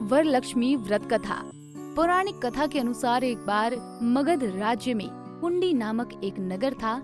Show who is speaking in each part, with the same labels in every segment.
Speaker 1: वरलक्ष्मी व्रत कथा। पौराणिक कथा के अनुसार एक बार मगध राज्य में कुंडी नामक एक नगर था।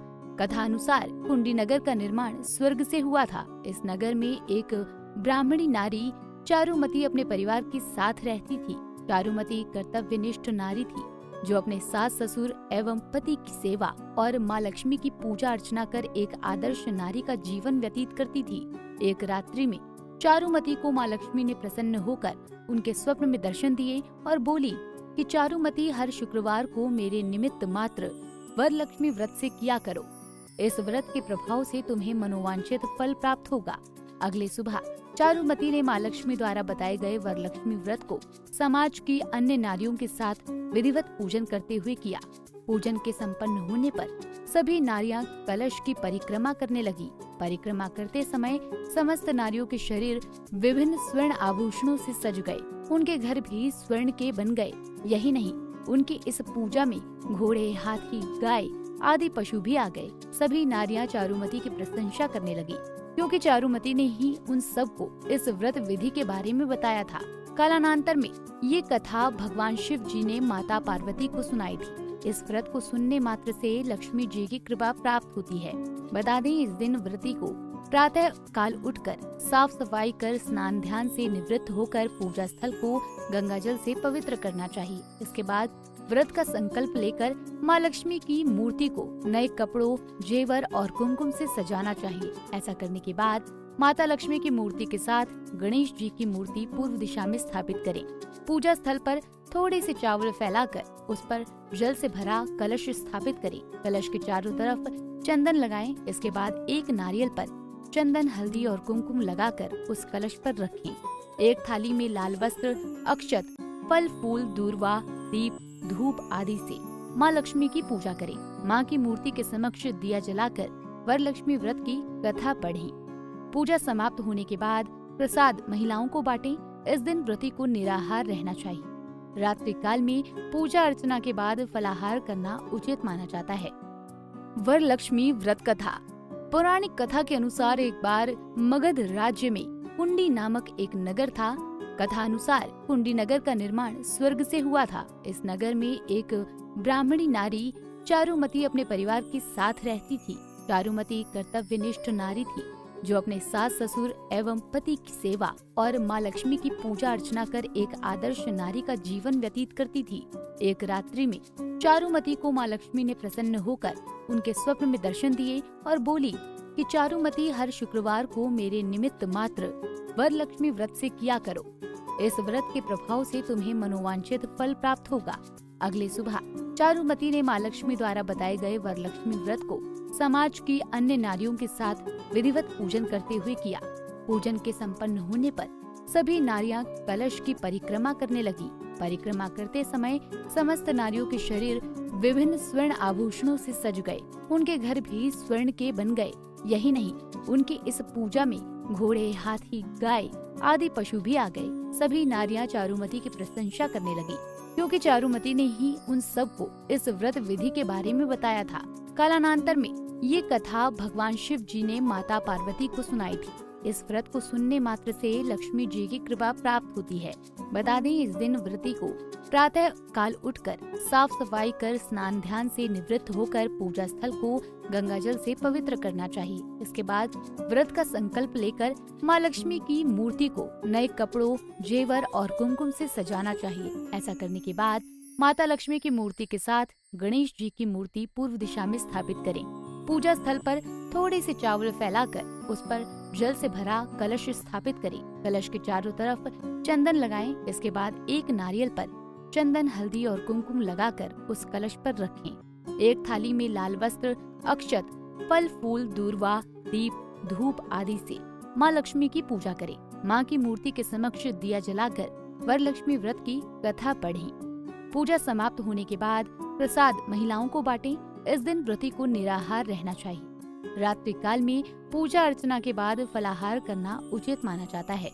Speaker 1: कथा अनुसार कुंडी नगर का निर्माण स्वर्ग से हुआ था। इस नगर में एक ब्राह्मणी नारी चारुमती अपने परिवार के साथ रहती थी। चारुमती कर्तव्यनिष्ठ नारी थी जो अपने सास ससुर एवं पति की सेवा और माँ लक्ष्मी की पूजा अर्चना कर एक आदर्श नारी का जीवन व्यतीत करती थी। एक रात्रि में चारुमती को माँ लक्ष्मी ने प्रसन्न होकर उनके स्वप्न में दर्शन दिए और बोली कि चारुमती, हर शुक्रवार को मेरे निमित्त मात्र वरलक्ष्मी व्रत से किया करो। इस व्रत के प्रभाव से तुम्हें मनोवांछित फल प्राप्त होगा। अगली सुबह चारुमती ने माँ लक्ष्मी द्वारा बताए गए वरलक्ष्मी व्रत को समाज की अन्य नारियों के साथ विधिवत पूजन करते हुए किया। पूजन के संपन्न होने पर सभी नारियां कलश की परिक्रमा करने लगी। परिक्रमा करते समय समस्त नारियों के शरीर विभिन्न स्वर्ण आभूषणों से सज गए। उनके घर भी स्वर्ण के बन गए। यही नहीं, उनकी इस पूजा में घोड़े, हाथी, गाय आदि पशु भी आ गए। सभी नारियां चारुमती की प्रशंसा करने लगी क्योंकि चारुमती ने ही उन सबको इस व्रत विधि के बारे में बताया था। कालांतर में ये कथा भगवान शिव जी ने माता पार्वती को सुनाई थी। इस व्रत को सुनने मात्र से लक्ष्मी जी की कृपा प्राप्त होती है। बता दें, इस दिन व्रती को प्रातः काल उठकर साफ सफाई कर स्नान ध्यान से निवृत्त होकर पूजा स्थल को गंगा जल से पवित्र करना चाहिए। इसके बाद व्रत का संकल्प लेकर माँ लक्ष्मी की मूर्ति को नए कपड़ों, जेवर और कुमकुम से सजाना चाहिए। ऐसा करने के बाद माता लक्ष्मी की मूर्ति के साथ गणेश जी की मूर्ति पूर्व दिशा में स्थापित करें। पूजा स्थल पर थोड़े से चावल फैलाकर उस पर जल से भरा कलश स्थापित करें। कलश के चारों तरफ चंदन लगाएं। इसके बाद एक नारियल पर चंदन, हल्दी और कुमकुम लगाकर उस कलश पर रखें। एक थाली में लाल वस्त्र, अक्षत, फल फूल, दूर्वा, दीप, धूप आदि से माँ लक्ष्मी की पूजा करें। माँ की मूर्ति के समक्ष दिया जलाकर वरलक्ष्मी व्रत की कथा पढ़ें। पूजा समाप्त होने के बाद प्रसाद महिलाओं को बांटें। इस दिन व्रती को निराहार रहना चाहिए। रात्रि काल में पूजा अर्चना के बाद फलाहार करना उचित माना जाता है। वरलक्ष्मी व्रत कथा। पौराणिक कथा के अनुसार एक बार मगध राज्य में कुंडी नामक एक नगर था। कथा अनुसार कुंडी नगर का निर्माण स्वर्ग से हुआ था। इस नगर में एक ब्राह्मणी नारी चारुमती अपने परिवार के साथ रहती थी। चारुमती कर्तव्यनिष्ठ नारी थी जो अपने सास ससुर एवं पति की सेवा और माँ लक्ष्मी की पूजा अर्चना कर एक आदर्श नारी का जीवन व्यतीत करती थी। एक रात्रि में चारुमती को माँ लक्ष्मी ने प्रसन्न होकर उनके स्वप्न में दर्शन दिए और बोली कि चारुमती, हर शुक्रवार को मेरे निमित्त मात्र वरलक्ष्मी व्रत से किया करो। इस व्रत के प्रभाव से तुम्हें मनोवांछित फल प्राप्त होगा। अगली सुबह चारुमती ने माँ लक्ष्मी द्वारा बताए गए वरलक्ष्मी व्रत को समाज की अन्य नारियों के साथ विधिवत पूजन करते हुए किया। पूजन के संपन्न होने पर सभी नारियां कलश की परिक्रमा करने लगी। परिक्रमा करते समय समस्त नारियों के शरीर विभिन्न स्वर्ण आभूषणों से सज गए। उनके घर भी स्वर्ण के बन गए। यही नहीं, उनकी इस पूजा में घोड़े, हाथी, गाय आदि पशु भी आ गए। सभी नारियां चारुमती की प्रशंसा करने लगी क्योंकि चारुमती ने ही उन सबको इस व्रत विधि के बारे में बताया था। कालांतर में ये कथा भगवान शिव जी ने माता पार्वती को सुनाई थी। इस व्रत को सुनने मात्र से लक्ष्मी जी की कृपा प्राप्त होती है। बता दें, इस दिन व्रती को प्रातः काल उठकर साफ सफाई कर स्नान ध्यान से निवृत्त होकर पूजा स्थल को गंगा जल से पवित्र करना चाहिए। इसके बाद व्रत का संकल्प लेकर माँ लक्ष्मी की मूर्ति को नए कपड़ों, जेवर और कुमकुम से सजाना चाहिए। ऐसा करने के बाद माता लक्ष्मी की मूर्ति के साथ गणेश जी की मूर्ति पूर्व दिशा में स्थापित करें। पूजा स्थल पर थोड़े से चावल फैलाकर उस पर जल से भरा कलश स्थापित करें। कलश के चारों तरफ चंदन लगाएं। इसके बाद एक नारियल पर चंदन, हल्दी और कुमकुम लगाकर उस कलश पर रखें। एक थाली में लाल वस्त्र, अक्षत, फल फूल, दूर्वा, दीप, धूप आदि से माँ लक्ष्मी की पूजा करें। माँ की मूर्ति के समक्ष दिया जलाकर वरलक्ष्मी व्रत की कथा पढ़ें। पूजा समाप्त होने के बाद प्रसाद महिलाओं को बांटें। इस दिन व्रती को निराहार रहना चाहिए। रात्रि काल में पूजा अर्चना के बाद फलाहार करना उचित माना जाता है।